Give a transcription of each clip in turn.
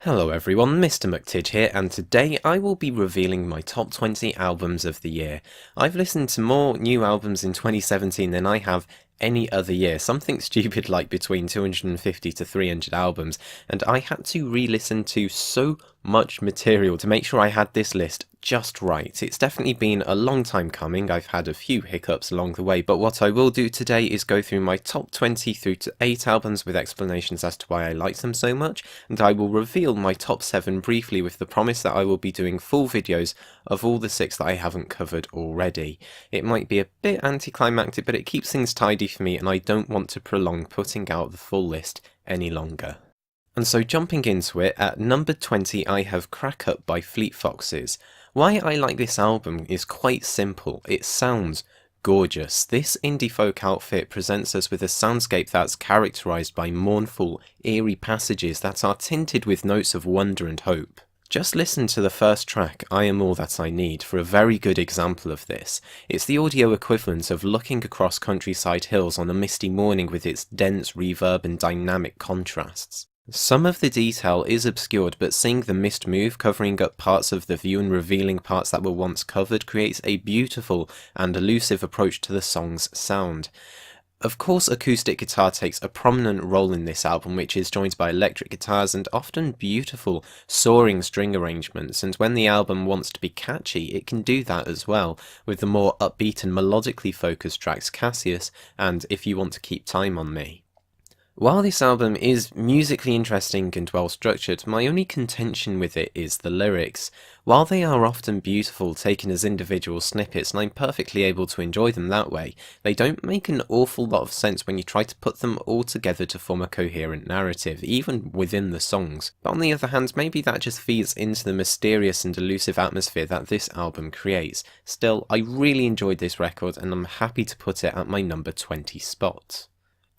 Hello everyone, Mr. McTidge here, and today I will be revealing my top 20 albums of the year. I've listened to more new albums in 2017 than I have any other year, something stupid like between 250 to 300 albums, and I had to re-listen to so much material to make sure I had this list just right. It's definitely been a long time coming. I've had a few hiccups along the way, but what I will do today is go through my top 20 through to 8 albums with explanations as to why I like them so much, and I will reveal my top 7 briefly with the promise that I will be doing full videos of all the 6 that I haven't covered already. It might be a bit anticlimactic, but it keeps things tidy for me, and I don't want to prolong putting out the full list any longer. And so jumping into it, at number 20 I have Crack Up by Fleet Foxes. Why I like this album is quite simple. It sounds gorgeous. This indie folk outfit presents us with a soundscape that's characterised by mournful, eerie passages that are tinted with notes of wonder and hope. Just listen to the first track, I Am All That I Need, for a very good example of this. It's the audio equivalent of looking across countryside hills on a misty morning with its dense reverb and dynamic contrasts. Some of the detail is obscured, but seeing the mist move, covering up parts of the view and revealing parts that were once covered, creates a beautiful and elusive approach to the song's sound. Of course, acoustic guitar takes a prominent role in this album, which is joined by electric guitars and often beautiful, soaring string arrangements, and when the album wants to be catchy, it can do that as well, with the more upbeat and melodically focused tracks Cassius and If You Want to Keep Time on Me. While this album is musically interesting and well structured, my only contention with it is the lyrics. While they are often beautiful taken as individual snippets, and I'm perfectly able to enjoy them that way, they don't make an awful lot of sense when you try to put them all together to form a coherent narrative, even within the songs. But on the other hand, maybe that just feeds into the mysterious and elusive atmosphere that this album creates. Still, I really enjoyed this record, and I'm happy to put it at my number 20 spot.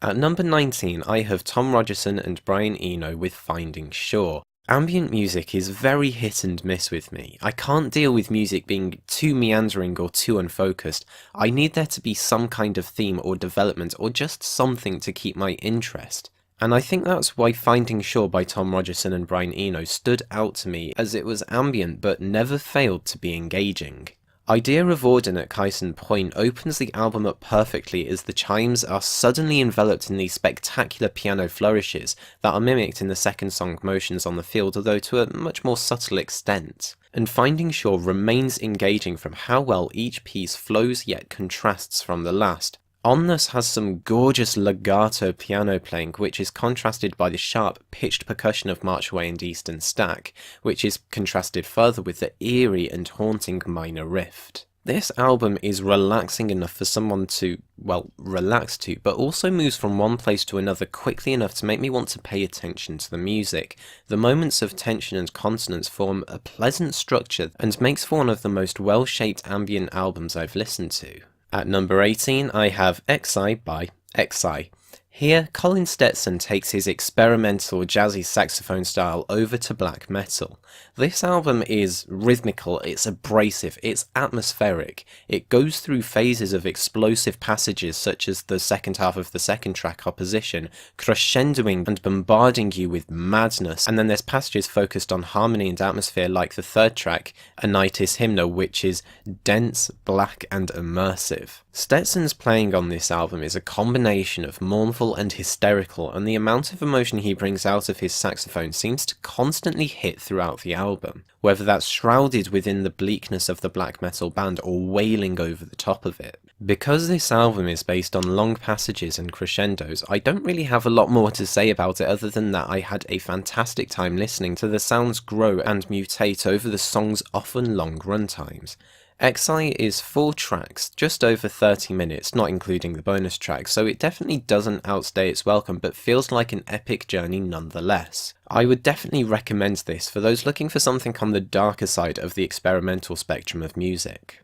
At number 19, I have Tom Rogerson and Brian Eno with Finding Shore. Ambient music is very hit and miss with me. I can't deal with music being too meandering or too unfocused. I need there to be some kind of theme or development or just something to keep my interest. And I think that's why Finding Shore by Tom Rogerson and Brian Eno stood out to me, as it was ambient but never failed to be engaging. Idea of Auden at Kyson Point opens the album up perfectly as the chimes are suddenly enveloped in these spectacular piano flourishes that are mimicked in the second song Motions on the Field, although to a much more subtle extent. And Finding Shore remains engaging from how well each piece flows yet contrasts from the last. On This has some gorgeous legato piano playing, which is contrasted by the sharp, pitched percussion of March Away and Eastern Stack, which is contrasted further with the eerie and haunting minor riff. This album is relaxing enough for someone to, well, relax to, but also moves from one place to another quickly enough to make me want to pay attention to the music. The moments of tension and consonance form a pleasant structure and makes for one of the most well-shaped ambient albums I've listened to. At number 18, I have XI by XI. Here, Colin Stetson takes his experimental jazzy saxophone style over to black metal. This album is rhythmical, it's abrasive, it's atmospheric. It goes through phases of explosive passages such as the second half of the second track, Opposition, crescendoing and bombarding you with madness, and then there's passages focused on harmony and atmosphere like the third track, Anitis Hymna, which is dense, black and immersive. Stetson's playing on this album is a combination of mournful and hysterical, and the amount of emotion he brings out of his saxophone seems to constantly hit throughout the album, whether that's shrouded within the bleakness of the black metal band or wailing over the top of it. Because this album is based on long passages and crescendos, I don't really have a lot more to say about it other than that I had a fantastic time listening to the sounds grow and mutate over the song's often long runtimes. XI is 4 tracks, just over 30 minutes, not including the bonus track, so it definitely doesn't outstay its welcome, but feels like an epic journey nonetheless. I would definitely recommend this for those looking for something on the darker side of the experimental spectrum of music.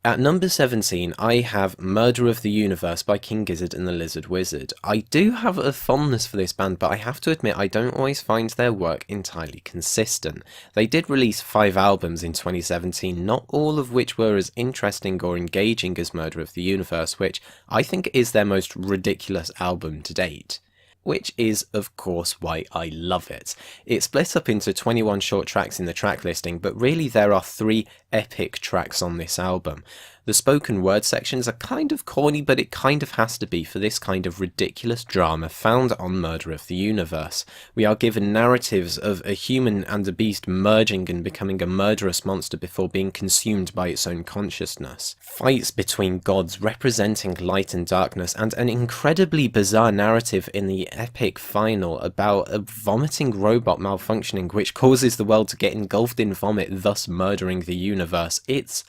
At number 17, I have Murder of the Universe by King Gizzard and the Lizard Wizard. I do have a fondness for this band, but I have to admit I don't always find their work entirely consistent. They did release 5 albums in 2017, not all of which were as interesting or engaging as Murder of the Universe, which I think is their most ridiculous album to date. which is of course why I love it. It's split up into 21 short tracks in the track listing, but really there are 3 epic tracks on this album. The spoken word sections are kind of corny, but it kind of has to be for this kind of ridiculous drama found on Murder of the Universe. We are given narratives of a human and a beast merging and becoming a murderous monster before being consumed by its own consciousness. Fights between gods representing light and darkness, and an incredibly bizarre narrative in the epic final about a vomiting robot malfunctioning which causes the world to get engulfed in vomit, thus murdering the universe. It's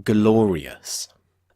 glorious.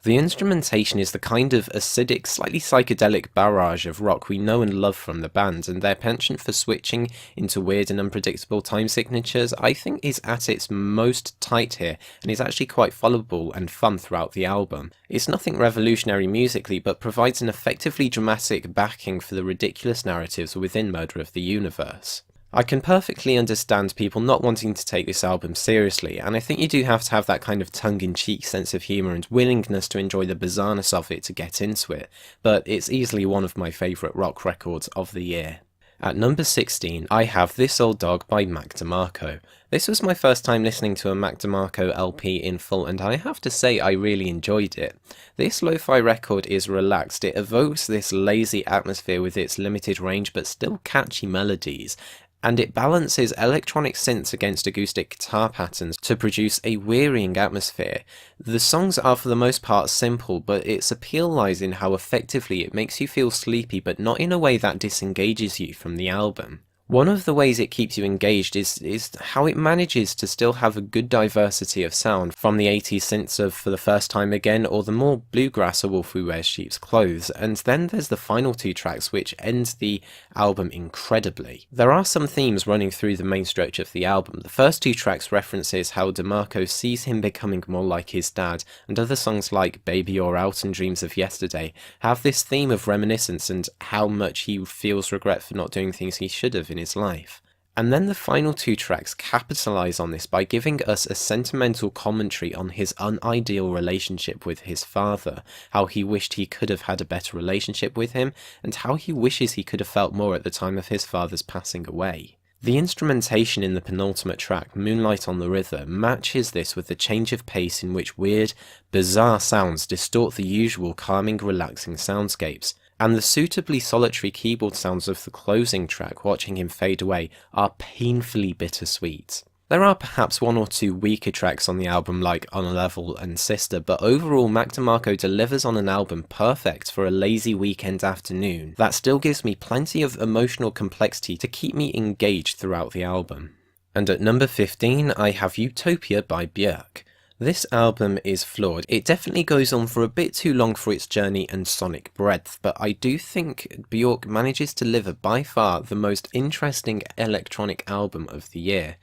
The instrumentation is the kind of acidic, slightly psychedelic barrage of rock we know and love from the band, and their penchant for switching into weird and unpredictable time signatures I think is at its most tight here, and is actually quite followable and fun throughout the album. It's nothing revolutionary musically, but provides an effectively dramatic backing for the ridiculous narratives within Murder of the Universe. I can perfectly understand people not wanting to take this album seriously, and I think you do have to have that kind of tongue-in-cheek sense of humour and willingness to enjoy the bizarreness of it to get into it, but it's easily one of my favourite rock records of the year. At number 16, I have This Old Dog by DeMarco. This was my first time listening to a DeMarco LP in full, and I have to say I really enjoyed it. This lo-fi record is relaxed, it evokes this lazy atmosphere with its limited range but still catchy melodies, and it balances electronic synths against acoustic guitar patterns to produce a wearying atmosphere. The songs are for the most part simple, but its appeal lies in how effectively it makes you feel sleepy, but not in a way that disengages you from the album. One of the ways it keeps you engaged is how it manages to still have a good diversity of sound, from the 80s synths of For the First Time Again, or the more bluegrass A Wolf Who Wears Sheep's Clothes, and then there's the final 2 tracks which end the album incredibly. There are some themes running through the main stretch of the album. The first 2 tracks references how DeMarco sees him becoming more like his dad, and other songs like Baby You're Out and Dreams of Yesterday have this theme of reminiscence and how much he feels regret for not doing things he should have in his life. And then the final 2 tracks capitalise on this by giving us a sentimental commentary on his unideal relationship with his father, how he wished he could have had a better relationship with him, and how he wishes he could have felt more at the time of his father's passing away. The instrumentation in the penultimate track, Moonlight on the River, matches this with the change of pace in which weird, bizarre sounds distort the usual calming, relaxing soundscapes. And the suitably solitary keyboard sounds of the closing track, Watching Him Fade Away, are painfully bittersweet. There are perhaps 1 or 2 weaker tracks on the album like On a Level and Sister, but overall DeMarco delivers on an album perfect for a lazy weekend afternoon that still gives me plenty of emotional complexity to keep me engaged throughout the album. And at number 15 I have Utopia by Björk. This album is flawed. It definitely goes on for a bit too long for its journey and sonic breadth, but I do think Björk manages to deliver by far the most interesting electronic album of the year.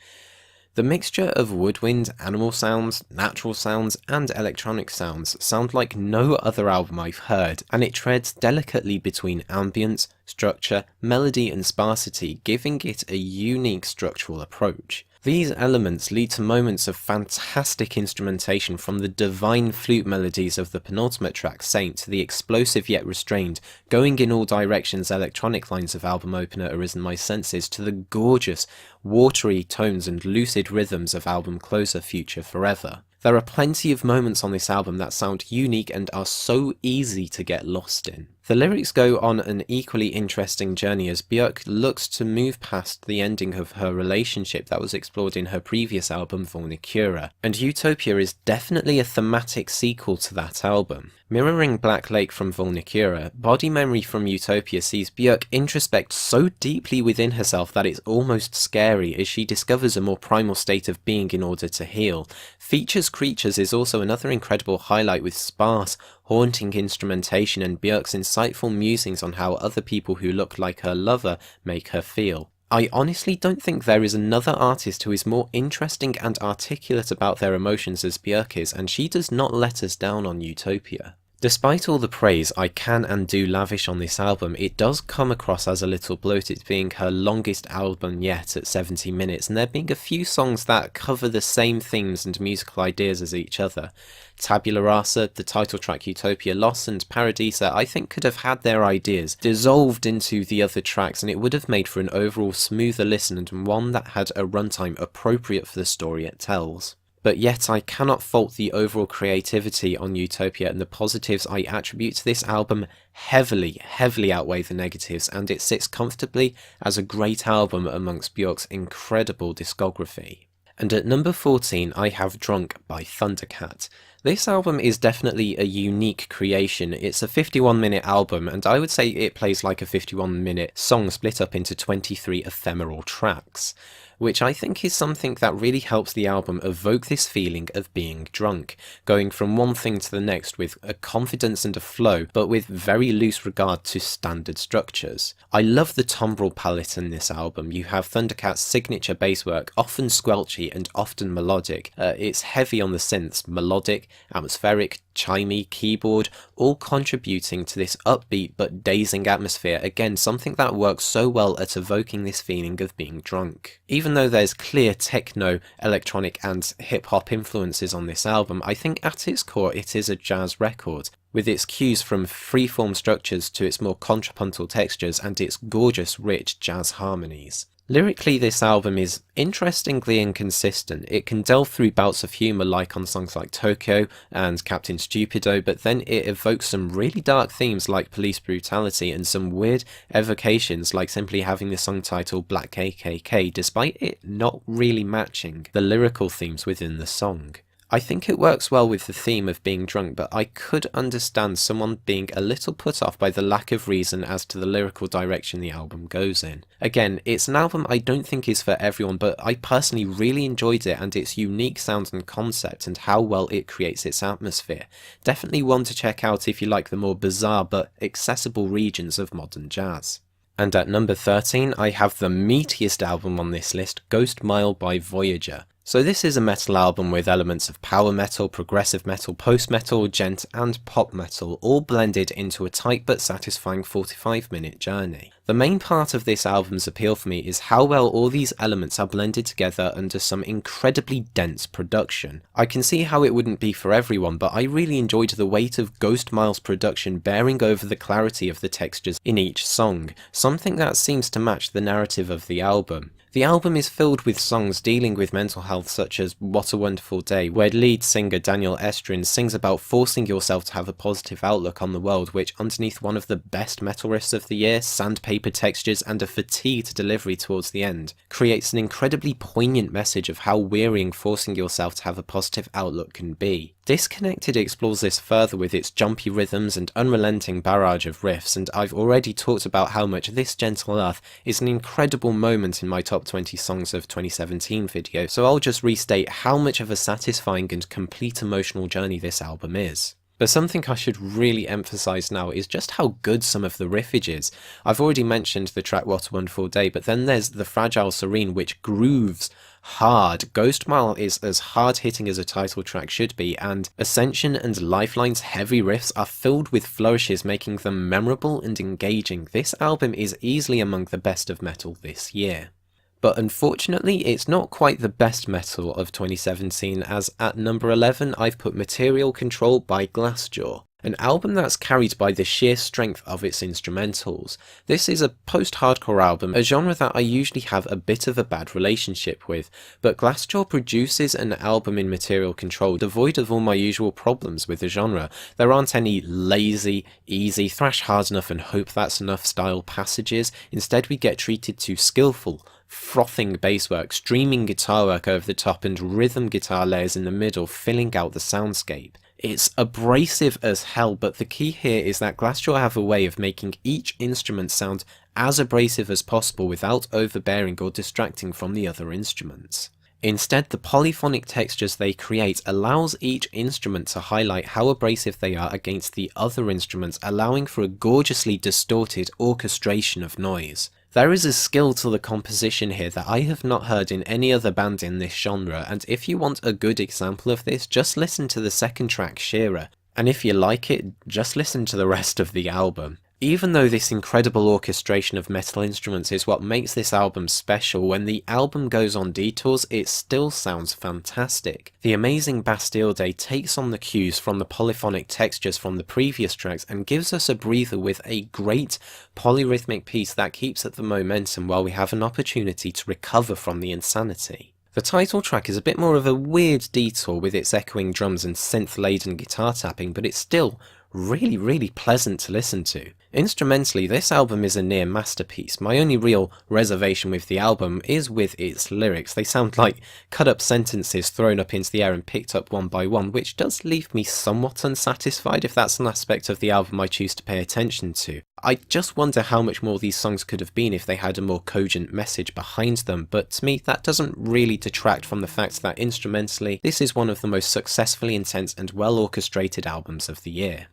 The mixture of woodwind, animal sounds, natural sounds, and electronic sounds sound like no other album I've heard, and it treads delicately between ambience, structure, melody, and sparsity, giving it a unique structural approach. These elements lead to moments of fantastic instrumentation, from the divine flute melodies of the penultimate track, Saint, to the explosive yet restrained, going in all directions electronic lines of album opener Arisen My Senses, to the gorgeous, watery tones and lucid rhythms of album closer Future Forever. There are plenty of moments on this album that sound unique and are so easy to get lost in. The lyrics go on an equally interesting journey as Björk looks to move past the ending of her relationship that was explored in her previous album Voyager, and Utopia is definitely a thematic sequel to that album. Mirroring Black Lake from Voyager, Body Memory from Utopia sees Björk introspect so deeply within herself that it's almost scary as she discovers a more primal state of being in order to heal. Features Creatures is also another incredible highlight with sparse, haunting instrumentation and Björk's insightful musings on how other people who look like her lover make her feel. I honestly don't think there is another artist who is more interesting and articulate about their emotions as Björk is, and she does not let us down on Utopia. Despite all the praise I can and do lavish on this album, it does come across as a little bloated, being her longest album yet at 70 minutes, and there being a few songs that cover the same themes and musical ideas as each other. Tabula Rasa, the title track Utopia, Loss and Paradisa I think could have had their ideas dissolved into the other tracks, and it would have made for an overall smoother listen and one that had a runtime appropriate for the story it tells. But yet I cannot fault the overall creativity on Utopia, and the positives I attribute to this album heavily outweigh the negatives, and it sits comfortably as a great album amongst Björk's incredible discography. And at number 14 I have Drunk by Thundercat. This album is definitely a unique creation. It's a 51-minute album, and I would say it plays like a 51-minute song split up into 23 ephemeral tracks, which I think is something that really helps the album evoke this feeling of being drunk, going from one thing to the next with a confidence and a flow, but with very loose regard to standard structures. I love the timbral palette in this album. You have Thundercat's signature bass work, often squelchy and often melodic. It's heavy on the synths, melodic, atmospheric, chimey, keyboard, all contributing to this upbeat but dazing atmosphere, again something that works so well at evoking this feeling of being drunk. Even though there's clear techno, electronic and hip-hop influences on this album, I think at its core it is a jazz record, with its cues from freeform structures to its more contrapuntal textures and its gorgeous rich jazz harmonies. Lyrically, this album is interestingly inconsistent. It can delve through bouts of humour like on songs like Tokyo and Captain Stupido, but then it evokes some really dark themes like police brutality and some weird evocations like simply having the song title Black KKK, despite it not really matching the lyrical themes within the song. I think it works well with the theme of being drunk, but I could understand someone being a little put off by the lack of reason as to the lyrical direction the album goes in. Again, it's an album I don't think is for everyone, but I personally really enjoyed it and its unique sound and concept and how well it creates its atmosphere. Definitely one to check out if you like the more bizarre but accessible regions of modern jazz. And at number 13 I have the meatiest album on this list, Ghost Mile by Voyager. So this is a metal album with elements of power metal, progressive metal, post-metal, gent and pop metal, all blended into a tight but satisfying 45-minute journey. The main part of this album's appeal for me is how well all these elements are blended together under some incredibly dense production. I can see how it wouldn't be for everyone, but I really enjoyed the weight of Ghost Mile's production bearing over the clarity of the textures in each song, something that seems to match the narrative of the album. The album is filled with songs dealing with mental health such as What a Wonderful Day, where lead singer Daniel Estrin sings about forcing yourself to have a positive outlook on the world, which underneath one of the best metal riffs of the year, sandpaper textures and a fatigued delivery towards the end, creates an incredibly poignant message of how wearying forcing yourself to have a positive outlook can be. Disconnected explores this further with its jumpy rhythms and unrelenting barrage of riffs, and I've already talked about how much This Gentle Earth is an incredible moment in my top 20 songs of 2017 video, so I'll just restate how much of a satisfying and complete emotional journey this album is. But something I should really emphasise now is just how good some of the riffage is. I've already mentioned the track What a Wonderful Day, but then there's the Fragile Serene, which grooves hard. Ghost Mile is as hard-hitting as a title track should be, and Ascension and Lifeline's heavy riffs are filled with flourishes, making them memorable and engaging. This album is easily among the best of metal this year. But unfortunately, it's not quite the best metal of 2017, as at number 11 I've put Material Control by Glassjaw, an album that's carried by the sheer strength of its instrumentals. This is a post-hardcore album, a genre that I usually have a bit of a bad relationship with, but Glassjaw produces an album in Material Control devoid of all my usual problems with the genre. There aren't any lazy, easy, thrash hard enough and hope that's enough style passages. Instead we get treated to skillful, frothing basswork, streaming guitar work over the top and rhythm guitar layers in the middle filling out the soundscape. It's abrasive as hell, but the key here is that Glassjaw have a way of making each instrument sound as abrasive as possible without overbearing or distracting from the other instruments. Instead, the polyphonic textures they create allows each instrument to highlight how abrasive they are against the other instruments, allowing for a gorgeously distorted orchestration of noise. There is a skill to the composition here that I have not heard in any other band in this genre, and if you want a good example of this, just listen to the second track, Shearer. And if you like it, just listen to the rest of the album. Even though this incredible orchestration of metal instruments is what makes this album special, when the album goes on detours, it still sounds fantastic. The amazing Bastille Day takes on the cues from the polyphonic textures from the previous tracks and gives us a breather with a great polyrhythmic piece that keeps at the momentum while we have an opportunity to recover from the insanity. The title track is a bit more of a weird detour with its echoing drums and synth-laden guitar tapping, but it's still really pleasant to listen to. Instrumentally, this album is a near masterpiece. My only real reservation with the album is with its lyrics. They sound like cut up sentences thrown up into the air and picked up one by one, which does leave me somewhat unsatisfied if that's an aspect of the album I choose to pay attention to. I just wonder how much more these songs could have been if they had a more cogent message behind them, but to me that doesn't really detract from the fact that instrumentally this is one of the most successfully intense and well orchestrated albums of the year.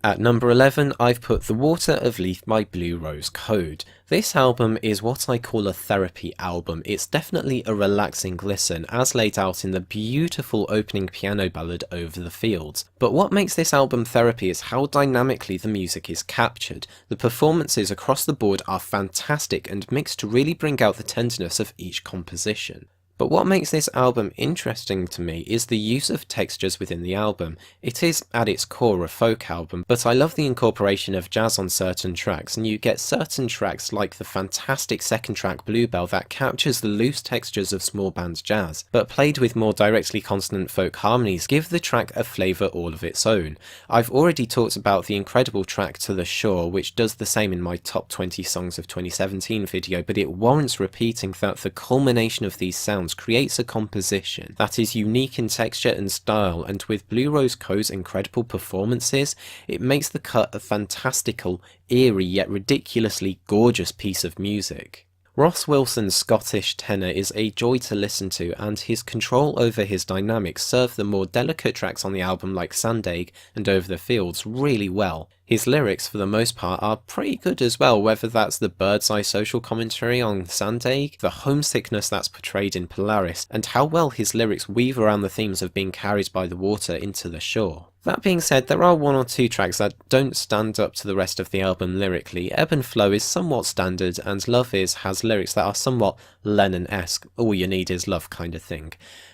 At number 11, I've put The Water of Leith by Blue Rose Code. This album is what I call a therapy album. It's definitely a relaxing listen, as laid out in the beautiful opening piano ballad Over the Fields. But what makes this album therapy is how dynamically the music is captured. The performances across the board are fantastic and mixed to really bring out the tenderness of each composition. But what makes this album interesting to me is the use of textures within the album. It is, at its core, a folk album, but I love the incorporation of jazz on certain tracks, and you get certain tracks like the fantastic second track Bluebell that captures the loose textures of small band jazz, but played with more directly consonant folk harmonies give the track a flavour all of its own. I've already talked about the incredible track To the Shore, which does the same in my top 20 songs of 2017 video, but it warrants repeating that the culmination of these sounds creates a composition that is unique in texture and style, and with Blue Rose Code's incredible performances, it makes the cut a fantastical, eerie yet ridiculously gorgeous piece of music. Ross Wilson's Scottish tenor is a joy to listen to, and his control over his dynamics serve the more delicate tracks on the album like Sandegg and Over the Fields really well. His lyrics for the most part are pretty good as well, whether that's the bird's eye social commentary on Sandegg, the homesickness that's portrayed in Polaris, and how well his lyrics weave around the themes of being carried by the water into the shore. That being said, there are one or two tracks that don't stand up to the rest of the album lyrically. Ebb and Flow is somewhat standard, and Love Is has lyrics that are somewhat Lennon-esque, all you need is love kind of thing.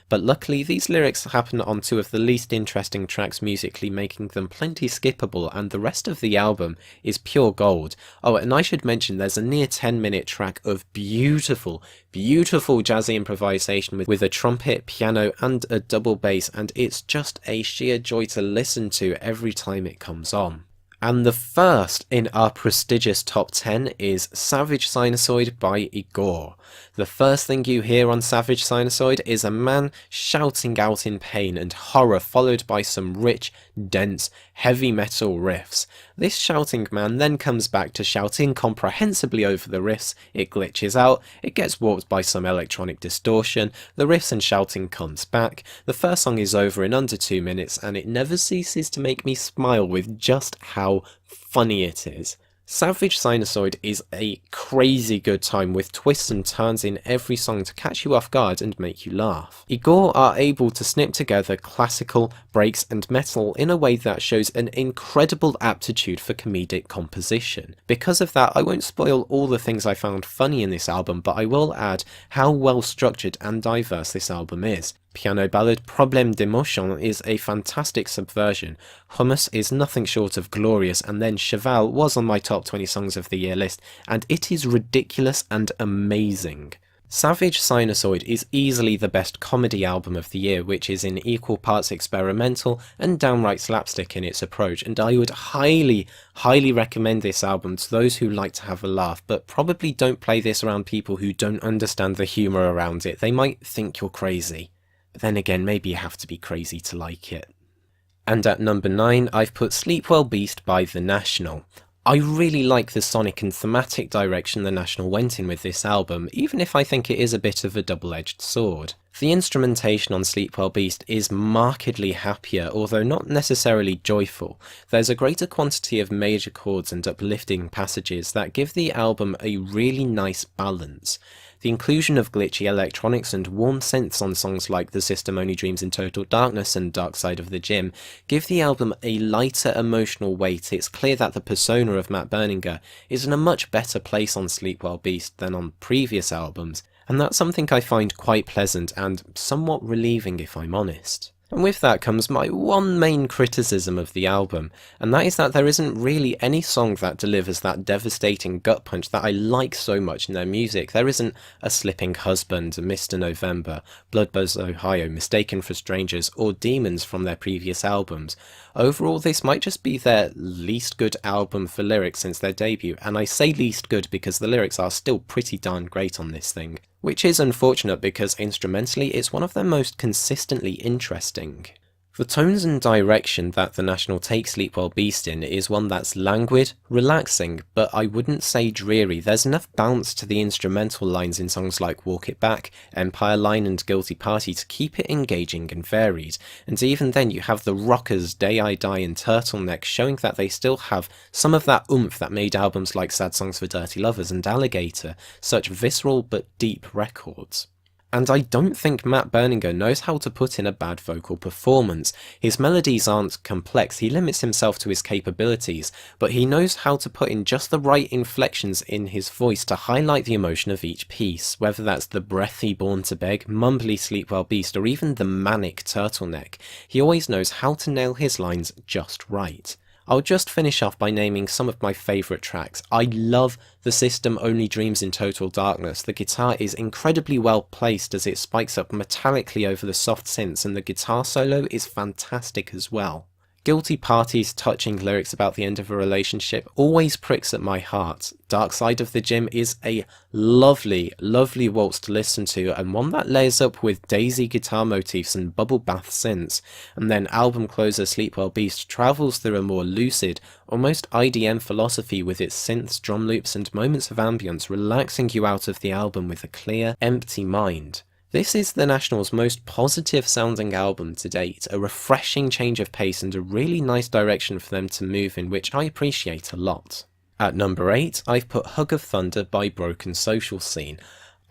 But luckily these lyrics happen on two of the least interesting tracks musically, making them plenty skippable, and the rest of the album is pure gold. Oh, and I should mention there's a near 10-minute track of beautiful jazzy improvisation with a trumpet, piano and a double bass, and it's just a sheer joy to listen to every time it comes on. And the first in our prestigious top 10 is Savage Sinusoid by Igorrr. The first thing you hear on Savage Sinusoid is a man shouting out in pain and horror, followed by some rich, dense, heavy metal riffs. This shouting man then comes back to shout incomprehensibly over the riffs, it glitches out, it gets warped by some electronic distortion, the riffs and shouting comes back, the first song is over in under 2 minutes, and it never ceases to make me smile with just how funny it is. Savage Sinusoid is a crazy good time with twists and turns in every song to catch you off guard and make you laugh. Igorrr are able to snip together classical, breaks and metal in a way that shows an incredible aptitude for comedic composition. Because of that, I won't spoil all the things I found funny in this album, but I will add how well structured and diverse this album is. Piano ballad Problème d'émotion is a fantastic subversion, Hummus is nothing short of glorious, and then Cheval was on my top 20 songs of the year list, and it is ridiculous and amazing. Savage Sinusoid is easily the best comedy album of the year, which is in equal parts experimental and downright slapstick in its approach, and I would highly recommend this album to those who like to have a laugh, but probably don't play this around people who don't understand the humour around it. They might think you're crazy. But then again, maybe you have to be crazy to like it. And at number 9, I've put Sleepwell Beast by The National. I really like the sonic and thematic direction The National went in with this album, even if I think it is a bit of a double-edged sword. The instrumentation on Sleepwell Beast is markedly happier, although not necessarily joyful. There's a greater quantity of major chords and uplifting passages that give the album a really nice balance. The inclusion of glitchy electronics and warm synths on songs like The System Only Dreams in Total Darkness and Dark Side of the Gym give the album a lighter emotional weight. It's clear that the persona of Matt Berninger is in a much better place on Sleepwell Beast than on previous albums, and that's something I find quite pleasant and somewhat relieving if I'm honest. And with that comes my one main criticism of the album, and that is that there isn't really any song that delivers that devastating gut punch that I like so much in their music. There isn't A Slipping Husband, Mr. November, Bloodbuzz Ohio, Mistaken for Strangers, or Demons from their previous albums. Overall, this might just be their least good album for lyrics since their debut, and I say least good because the lyrics are still pretty darn great on this thing. Which is unfortunate because instrumentally it's one of their most consistently interesting. The tones and direction that the National take Sleepwell Beast in is one that's languid, relaxing, but I wouldn't say dreary. There's enough bounce to the instrumental lines in songs like Walk It Back, Empire Line and Guilty Party to keep it engaging and varied, and even then you have the rockers Day I Die and Turtleneck showing that they still have some of that oomph that made albums like Sad Songs for Dirty Lovers and Alligator such visceral but deep records. And I don't think Matt Berninger knows how to put in a bad vocal performance. His melodies aren't complex, he limits himself to his capabilities, but he knows how to put in just the right inflections in his voice to highlight the emotion of each piece, whether that's the breathy Born to Beg, mumbly Sleepwell Beast, or even the manic Turtleneck. He always knows how to nail his lines just right. I'll just finish off by naming some of my favourite tracks. I love The System Only Dreams in Total Darkness. The guitar is incredibly well placed as it spikes up metallically over the soft synths, and the guitar solo is fantastic as well. Guilty Party's touching lyrics about the end of a relationship always pricks at my heart. Dark Side of the Gym is a lovely, lovely waltz to listen to, and one that layers up with daisy guitar motifs and bubble bath synths, and then album closer Sleepwell Beast travels through a more lucid, almost IDM philosophy with its synths, drum loops and moments of ambience, relaxing you out of the album with a clear, empty mind. This is the National's most positive sounding album to date, a refreshing change of pace and a really nice direction for them to move in, which I appreciate a lot. At number 8, I've put Hug of Thunder by Broken Social Scene.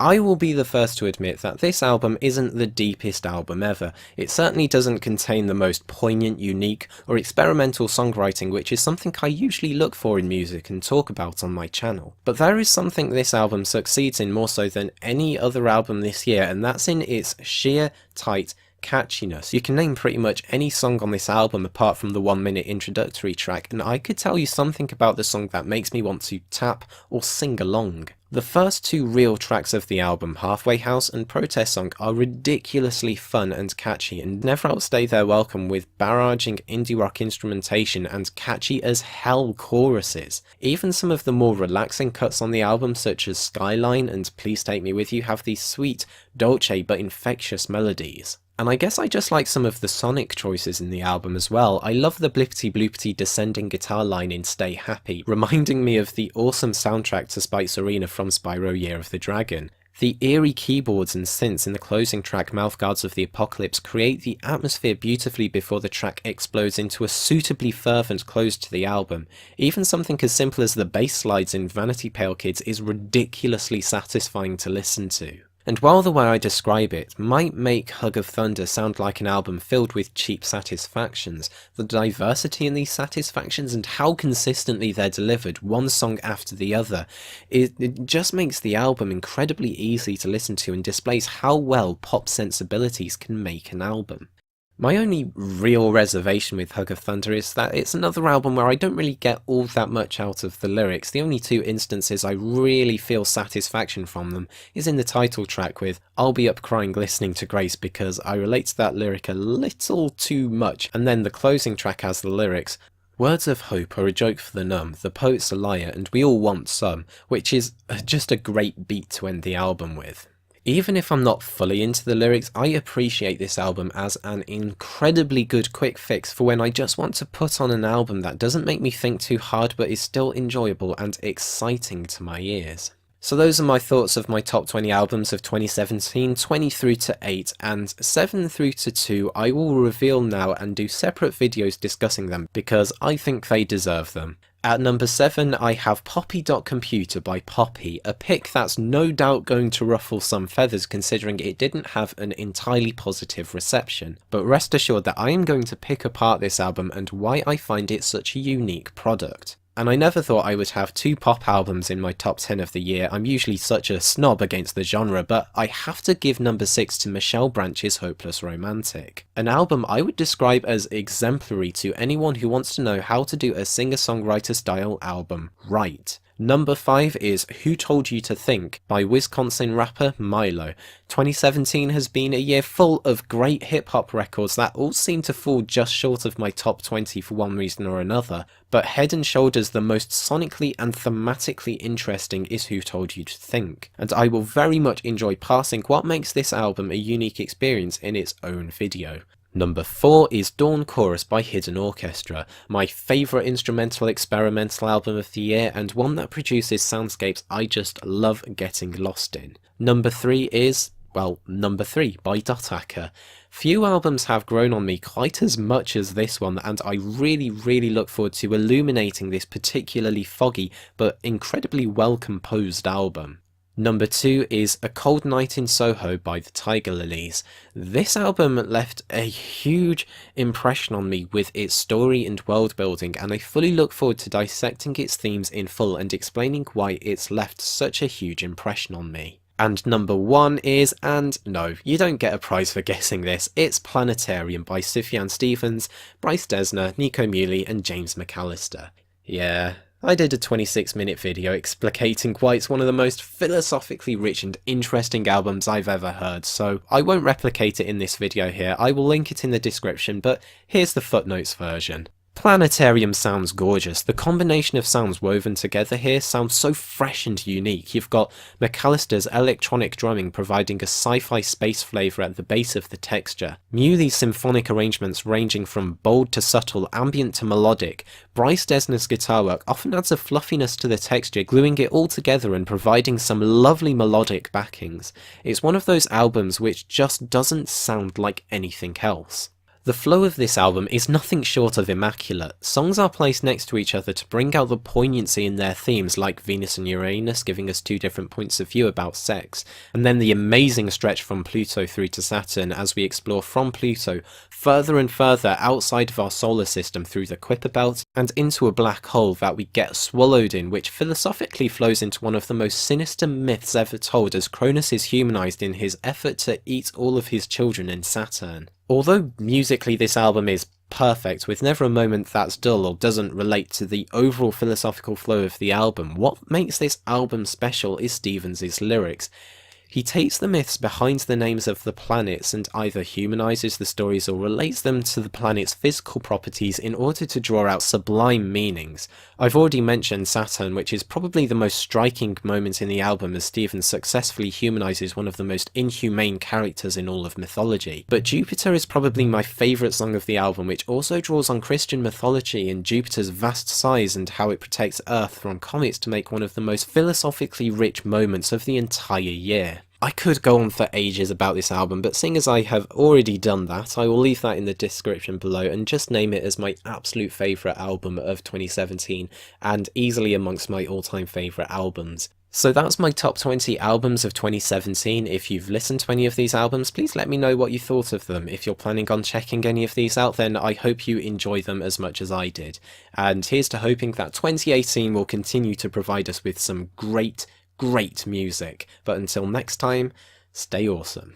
I will be the first to admit that this album isn't the deepest album ever. It certainly doesn't contain the most poignant, unique, or experimental songwriting, which is something I usually look for in music and talk about on my channel. But there is something this album succeeds in more so than any other album this year, and that's in its sheer, tight catchiness. You can name pretty much any song on this album apart from the 1-minute introductory track, and I could tell you something about the song that makes me want to tap or sing along. The first 2 real tracks of the album, Halfway House and Protest Song, are ridiculously fun and catchy and never outstay their welcome with barraging indie rock instrumentation and catchy as hell choruses. Even some of the more relaxing cuts on the album, such as Skyline and Please Take Me With You, have these sweet, dolce but infectious melodies. And I guess I just like some of the sonic choices in the album as well. I love the blippity-bloopity descending guitar line in Stay Happy, reminding me of the awesome soundtrack to Spike's Arena from Spyro Year of the Dragon. The eerie keyboards and synths in the closing track Mouth Guards of the Apocalypse create the atmosphere beautifully before the track explodes into a suitably fervent close to the album. Even something as simple as the bass slides in Vanity Pale Kids is ridiculously satisfying to listen to. And while the way I describe it might make Hug of Thunder sound like an album filled with cheap satisfactions, the diversity in these satisfactions and how consistently they're delivered, one song after the other, it just makes the album incredibly easy to listen to and displays how well pop sensibilities can make an album. My only real reservation with Hug of Thunder is that it's another album where I don't really get all that much out of the lyrics. The only 2 instances I really feel satisfaction from them is in the title track with I'll Be Up Crying Listening to Grace because I relate to that lyric a little too much, and then the closing track has the lyrics Words of hope are a joke for the numb, the poet's a liar and we all want some, which is just a great beat to end the album with. Even if I'm not fully into the lyrics, I appreciate this album as an incredibly good quick fix for when I just want to put on an album that doesn't make me think too hard but is still enjoyable and exciting to my ears. So those are my thoughts of my top 20 albums of 2017, 20 through to 8, and 7 through to 2 I will reveal now and do separate videos discussing them because I think they deserve them. At number 7 I have Poppy.Computer by Poppy, a pick that's no doubt going to ruffle some feathers considering it didn't have an entirely positive reception, but rest assured that I am going to pick apart this album and why I find it such a unique product. And I never thought I would have 2 pop albums in my top 10 of the year. I'm usually such a snob against the genre, but I have to give number 6 to Michelle Branch's Hopeless Romantic. An album I would describe as exemplary to anyone who wants to know how to do a singer-songwriter style album right. Number 5 is Who Told You to Think by Wisconsin rapper Milo. 2017 has been a year full of great hip-hop records that all seem to fall just short of my top 20 for one reason or another, but head and shoulders the most sonically and thematically interesting is Who Told You to Think, and I will very much enjoy passing what makes this album a unique experience in its own video. Number 4 is Dawn Chorus by Hidden Orchestra, my favourite instrumental experimental album of the year and one that produces soundscapes I just love getting lost in. Number 3 is, well, Number 3 by Dotaka. Few albums have grown on me quite as much as this one, and I really look forward to illuminating this particularly foggy but incredibly well composed album. Number 2 is A Cold Night in Soho by the Tiger Lillies. This album left a huge impression on me with its story and world building, and I fully look forward to dissecting its themes in full and explaining why it's left such a huge impression on me. And number 1 is, and no, you don't get a prize for guessing this, it's Planetarium by Sufjan Stevens, Bryce Dessner, Nico Muhly and James McAlister. Yeah, I did a 26-minute video explicating why it's one of the most philosophically rich and interesting albums I've ever heard, so I won't replicate it in this video here, I will link it in the description, but here's the footnotes version. Planetarium sounds gorgeous. The combination of sounds woven together here sounds so fresh and unique. You've got McAlister's electronic drumming providing a sci-fi space flavour at the base of the texture, Muhly's symphonic arrangements ranging from bold to subtle, ambient to melodic, Bryce Dessner's guitar work often adds a fluffiness to the texture, gluing it all together and providing some lovely melodic backings. It's one of those albums which just doesn't sound like anything else. The flow of this album is nothing short of immaculate. Songs are placed next to each other to bring out the poignancy in their themes, like Venus and Uranus giving us 2 different points of view about sex, and then the amazing stretch from Pluto through to Saturn as we explore from Pluto further and further outside of our solar system through the Kuiper belt and into a black hole that we get swallowed in, which philosophically flows into one of the most sinister myths ever told as Cronus is humanized in his effort to eat all of his children in Saturn. Although musically this album is perfect, with never a moment that's dull or doesn't relate to the overall philosophical flow of the album, what makes this album special is Stevens' lyrics. He takes the myths behind the names of the planets and either humanises the stories or relates them to the planet's physical properties in order to draw out sublime meanings. I've already mentioned Saturn, which is probably the most striking moment in the album as Stevens successfully humanises one of the most inhumane characters in all of mythology. But Jupiter is probably my favourite song of the album, which also draws on Christian mythology and Jupiter's vast size and how it protects Earth from comets to make one of the most philosophically rich moments of the entire year. I could go on for ages about this album, but seeing as I have already done that, I will leave that in the description below and just name it as my absolute favourite album of 2017 and easily amongst my all-time favourite albums. So that's my top 20 albums of 2017. If you've listened to any of these albums, please let me know what you thought of them. If you're planning on checking any of these out, then I hope you enjoy them as much as I did. And here's to hoping that 2018 will continue to provide us with some great music. But until next time, stay awesome.